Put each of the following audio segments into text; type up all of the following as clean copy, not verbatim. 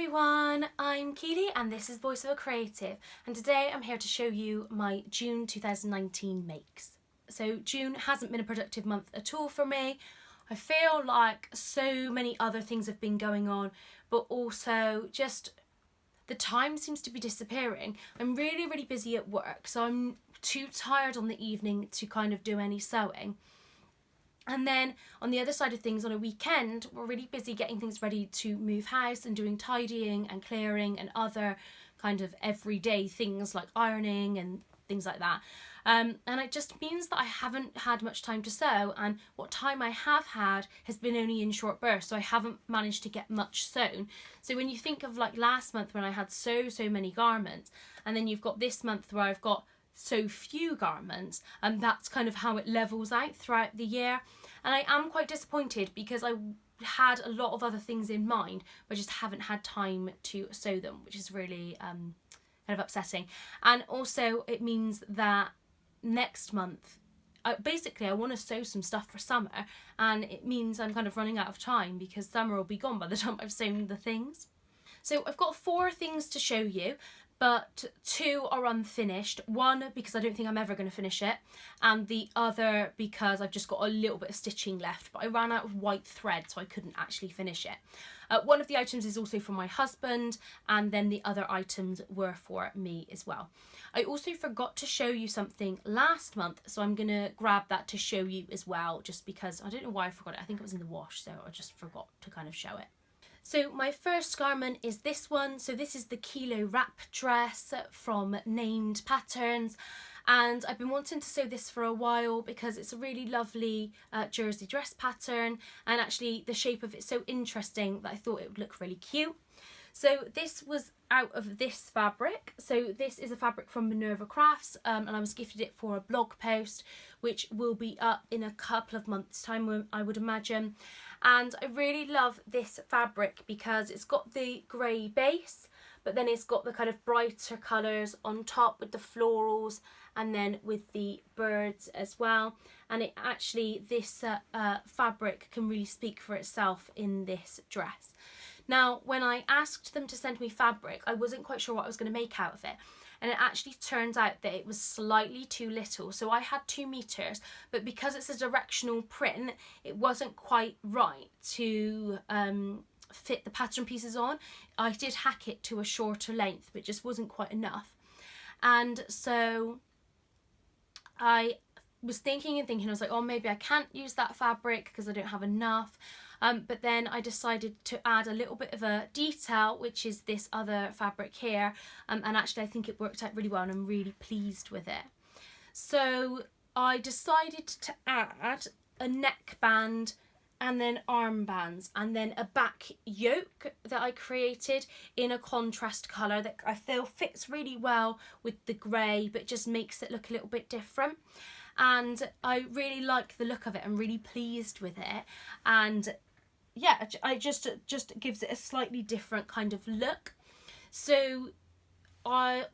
everyone, I'm Kealy and this is Voice of a Creative, and today I'm here to show you my June 2019 makes. So June hasn't been a productive month at all for me. I feel like so many other things have been going on, but also just the time seems to be disappearing. I'm really busy at work, so I'm too tired on the evening to kind of do any sewing. And then on the other side of things, on a weekend, we're really busy getting things ready to move house and doing tidying and clearing and other kind of everyday things like ironing and things like that. And it just means that I haven't had much time to sew, and what time I have had has been only in short bursts, so I haven't managed to get much sewn. So when you think of like last month when I had so many garments, and then you've got this month where I've got so few garments, and that's kind of how it levels out throughout the year. And I am quite disappointed because I had a lot of other things in mind, but I just haven't had time to sew them, which is really kind of upsetting. And also it means that next month, basically I want to sew some stuff for summer, and it means I'm kind of running out of time because summer will be gone by the time I've sewn the things. So I've got 4 things to show you, but 2 are unfinished. One because I don't think I'm ever going to finish it, and the other because I've just got a little bit of stitching left, but I ran out of white thread so I couldn't actually finish it. One of the items is also for my husband, and then the other items were for me as well. I also forgot to show you something last month, so I'm going to grab that to show you as well, just because I don't know why I forgot it. I think it was in the wash, so I just forgot to kind of show it. So my first garment is this one. So this is the Kilo wrap dress from Named Patterns, and I've been wanting to sew this for a while because it's a really lovely jersey dress pattern, and actually the shape of it's so interesting that I thought it would look really cute. So this was out of this fabric. So this is a fabric from Minerva Crafts, and I was gifted it for a blog post, which will be up in a couple of months' time, I would imagine. And I really love this fabric because it's got the grey base, but then it's got the kind of brighter colours on top with the florals and then with the birds as well. And it actually, this fabric can really speak for itself in this dress. Now, when I asked them to send me fabric, I wasn't quite sure what I was going to make out of it. And it actually turns out that it was slightly too little. So I had 2 meters, but because it's a directional print, it wasn't quite right to fit the pattern pieces on. I did hack it to a shorter length, but it just wasn't quite enough. And so I was thinking, I was like, oh, maybe I can't use that fabric because I don't have enough. But then I decided to add a little bit of a detail, which is this other fabric here, and actually I think it worked out really well and I'm really pleased with it. So I decided to add a neckband and then armbands and then a back yoke that I created in a contrast colour that I feel fits really well with the grey, but just makes it look a little bit different. And I really like the look of it. I'm really pleased with it, and yeah, I just gives it a slightly different kind of look. So on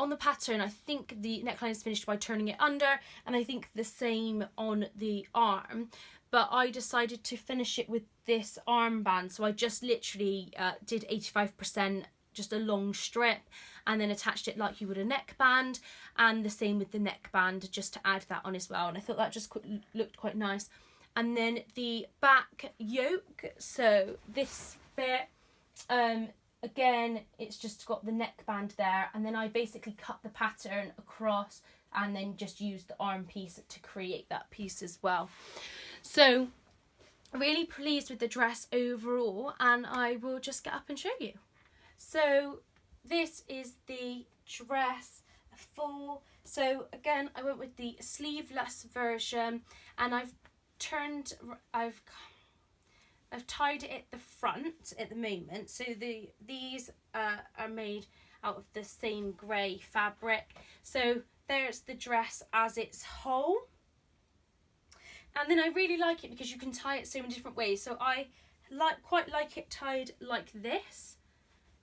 the pattern, I think the neckline is finished by turning it under, and I think the same on the arm, but I decided to finish it with this armband. So I just literally did 85%, just a long strip, and then attached it like you would a neckband, and the same with the neckband, just to add that on as well. And I thought that just looked quite nice. And then the back yoke, so this bit, again, it's just got the neckband there, and then I basically cut the pattern across and then just used the arm piece to create that piece as well. So really pleased with the dress overall, and I will just get up and show you. So this is the dress full. So again, I went with the sleeveless version, and I've tied it at the front at the moment. So these are made out of the same grey fabric. So there's the dress as its whole, and then I really like it because you can tie it so many different ways. So I quite like it tied like this,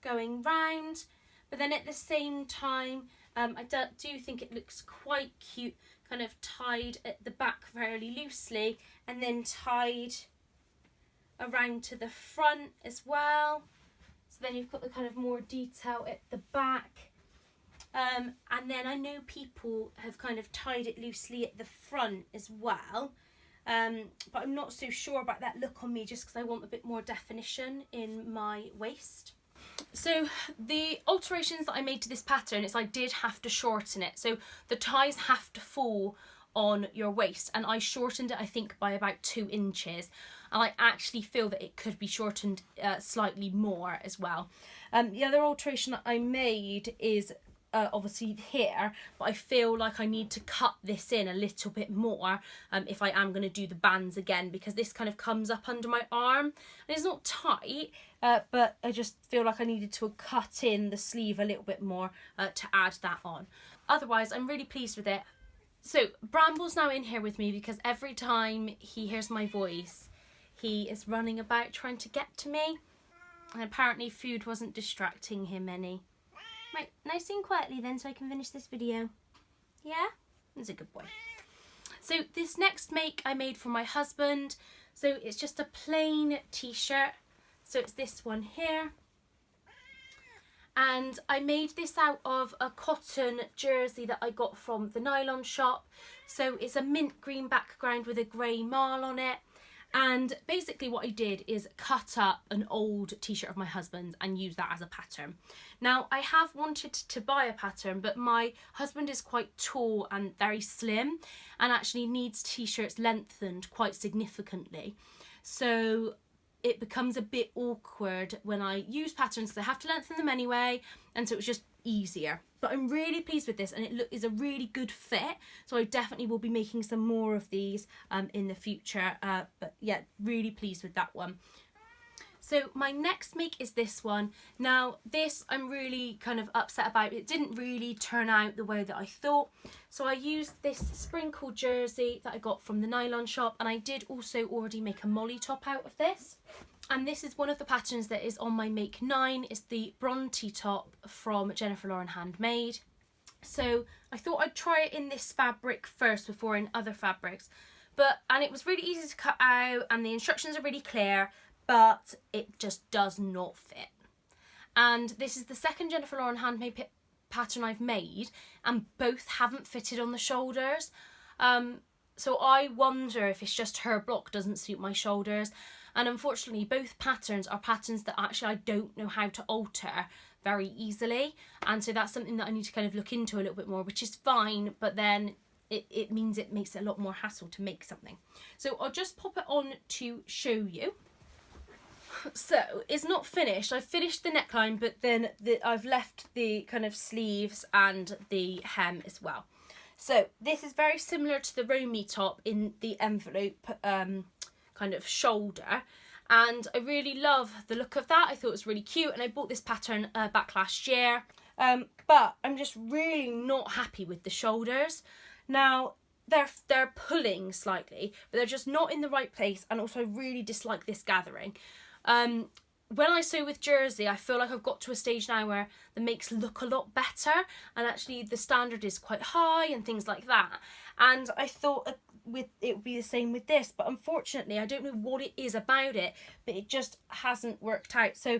going round, but then at the same time I do think it looks quite cute, kind of tied at the back fairly loosely and then tied around to the front as well. So So then you've got the kind of more detail at the back. And then I know people have kind of tied it loosely at the front as well. But I'm not so sure about that look on me, just because I want a bit more definition in my waist. So the alterations that I made to this pattern is I did have to shorten it. So the ties have to fall on your waist, and I shortened it, I think, by about 2 inches. And I actually feel that it could be shortened slightly more as well. The other alteration that I made is obviously here, but I feel like I need to cut this in a little bit more if I am going to do the bands again, because this kind of comes up under my arm and it's not tight, but I just feel like I needed to cut in the sleeve a little bit more to add that on. Otherwise, I'm really pleased with it. So Bramble's now in here with me because every time he hears my voice, he is running about trying to get to me, and apparently food wasn't distracting him any. Right, nice and quietly then, so I can finish this video. Yeah? That's a good boy. So this next make I made for my husband. So it's just a plain t-shirt. So it's this one here. And I made this out of a cotton jersey that I got from the Nylon Shop. So it's a mint green background with a grey marl on it. And basically what I did is cut up an old t-shirt of my husband's and use that as a pattern. Now, I have wanted to buy a pattern, but my husband is quite tall and very slim and actually needs t-shirts lengthened quite significantly. So it becomes a bit awkward when I use patterns because I have to lengthen them anyway, and so it was just easier. But I'm really pleased with this, and it is a really good fit, so I definitely will be making some more of these in the future, but yeah, really pleased with that one. So my next make is this one. Now this I'm really kind of upset about. It didn't really turn out the way that I thought. So I used this sprinkle jersey that I got from the Nylon Shop, and I did also already make a molly top out of this. And this is one of the patterns that is on my make 9. It's the Bronte top from Jennifer Lauren Handmade. So I thought I'd try it in this fabric first before in other fabrics. And it was really easy to cut out, and the instructions are really clear, but it just does not fit. And this is the second Jennifer Lauren Handmade pattern I've made, and both haven't fitted on the shoulders. So I wonder if it's just her block doesn't suit my shoulders. And unfortunately, both patterns are patterns that actually I don't know how to alter very easily. And so that's something that I need to kind of look into a little bit more, which is fine, but then it means it makes it a lot more hassle to make something. So I'll just pop it on to show you. So it's not finished. I've finished the neckline, but then I've left the kind of sleeves and the hem as well. So this is very similar to the Romy top in the envelope kind of shoulder, and I really love the look of that. I thought it was really cute, and I bought this pattern back last year, but I'm just really not happy with the shoulders. Now they're pulling slightly, but they're just not in the right place, and also I really dislike this gathering. When I sew with jersey, I feel like I've got to a stage now where the makes look a lot better, and actually the standard is quite high and things like that. And I thought it would be the same with this, but unfortunately I don't know what it is about it, but it just hasn't worked out. So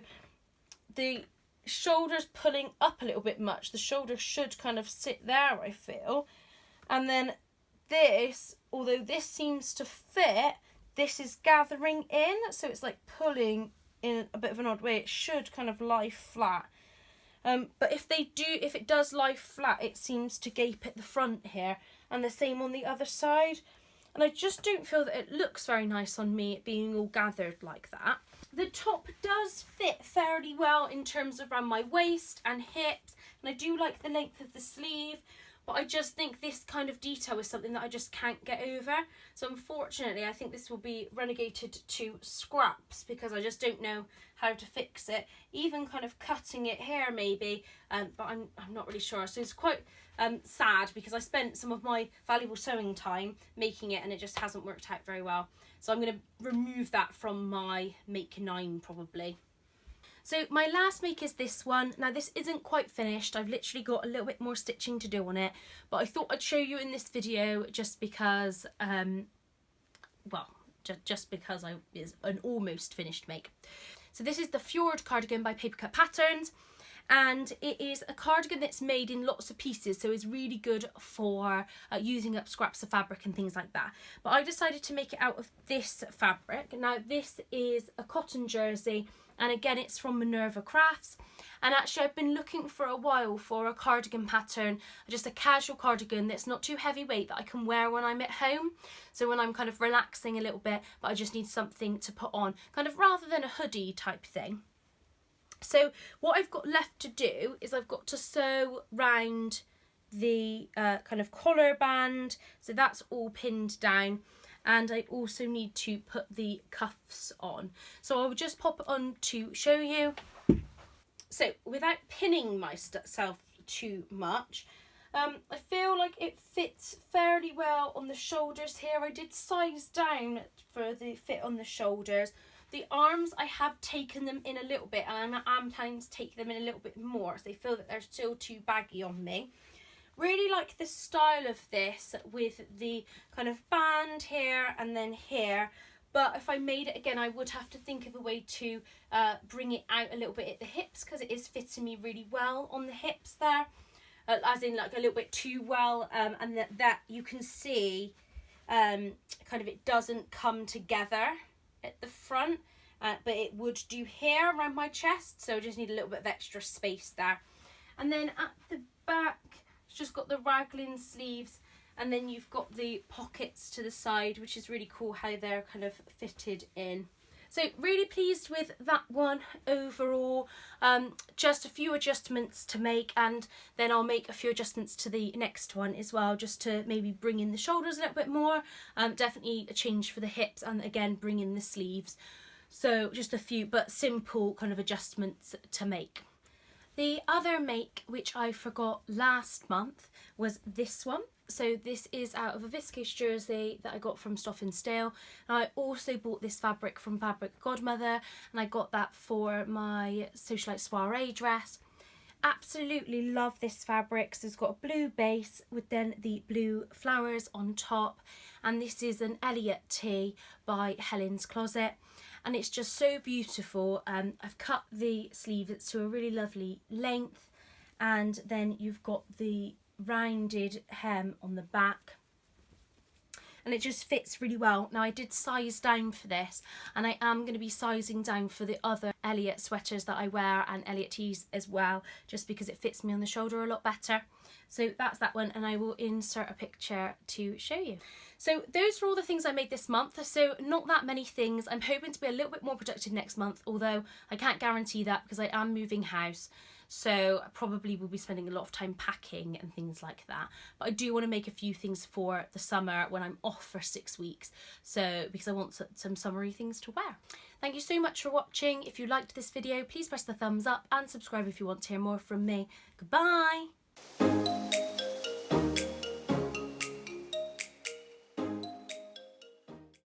the shoulder's pulling up a little bit much. The shoulder should kind of sit there, I feel. And then this, although this seems to fit, this is gathering in, so it's like pulling in a bit of an odd way. It should kind of lie flat. But if it does lie flat, it seems to gape at the front here, and the same on the other side. And I just don't feel that it looks very nice on me, it being all gathered like that. The top does fit fairly well in terms of around my waist and hips, and I do like the length of the sleeve, but I just think this kind of detail is something that I just can't get over. So unfortunately, I think this will be relegated to scraps because I just don't know how to fix it. Even kind of cutting it here maybe, but I'm not really sure. So it's quite sad because I spent some of my valuable sewing time making it, and it just hasn't worked out very well. So I'm going to remove that from my make 9 probably. So my last make is this one. Now this isn't quite finished. I've literally got a little bit more stitching to do on it, but I thought I'd show you in this video just because, well, just because it's an almost finished make. So this is the Fjord cardigan by Paper Cut Patterns, and it is a cardigan that's made in lots of pieces, so it's really good for using up scraps of fabric and things like that. But I decided to make it out of this fabric. Now this is a cotton jersey, and again it's from Minerva Crafts, and actually I've been looking for a while for a cardigan pattern, just a casual cardigan that's not too heavyweight, that I can wear when I'm at home, so when I'm kind of relaxing a little bit but I just need something to put on, kind of rather than a hoodie type thing. So what I've got left to do is I've got to sew round the kind of collar band, so that's all pinned down, and I also need to put the cuffs on. So I'll just pop it on to show you. So without pinning myself too much, I feel like it fits fairly well on the shoulders here. I did size down for the fit on the shoulders. The arms, I have taken them in a little bit, and I'm planning to take them in a little bit more, so they feel that they're still too baggy on me. Really like the style of this with the kind of band here and then here, but if I made it again, I would have to think of a way to bring it out a little bit at the hips, because it is fitting me really well on the hips there, as in like a little bit too well, and that you can see kind of it doesn't come together at the front, but it would do here around my chest, so I just need a little bit of extra space there. And then at the back, it's just got the raglan sleeves, and then you've got the pockets to the side, which is really cool how they're kind of fitted in. So really pleased with that one overall. Just a few adjustments to make, and then I'll make a few adjustments to the next one as well, just to maybe bring in the shoulders a little bit more. Definitely a change for the hips, and again bring in the sleeves. So just a few but simple kind of adjustments to make. The other make, which I forgot last month, was this one. So this is out of a viscose jersey that I got from Stoff and Stil. And I also bought this fabric from Fabric Godmother, and I got that for my socialite soiree dress. Absolutely love this fabric. So it's got a blue base with then the blue flowers on top, and this is an Elliot Tee by Helens Closet, and it's just so beautiful. I've cut the sleeves to a really lovely length, and then you've got the rounded hem on the back, and it just fits really well. Now I did size down for this, and I am going to be sizing down for the other Elliot sweaters that I wear, and Elliot tees as well, just because it fits me on the shoulder a lot better. So that's that one, and I will insert a picture to show you. So those are all the things I made this month. So not that many things. I'm hoping to be a little bit more productive next month, although I can't guarantee that because I am moving house. So I probably will be spending a lot of time packing and things like that. But I do want to make a few things for the summer when I'm off for 6 weeks. So because I want some summery things to wear. Thank you so much for watching. If you liked this video, please press the thumbs up and subscribe if you want to hear more from me. Goodbye.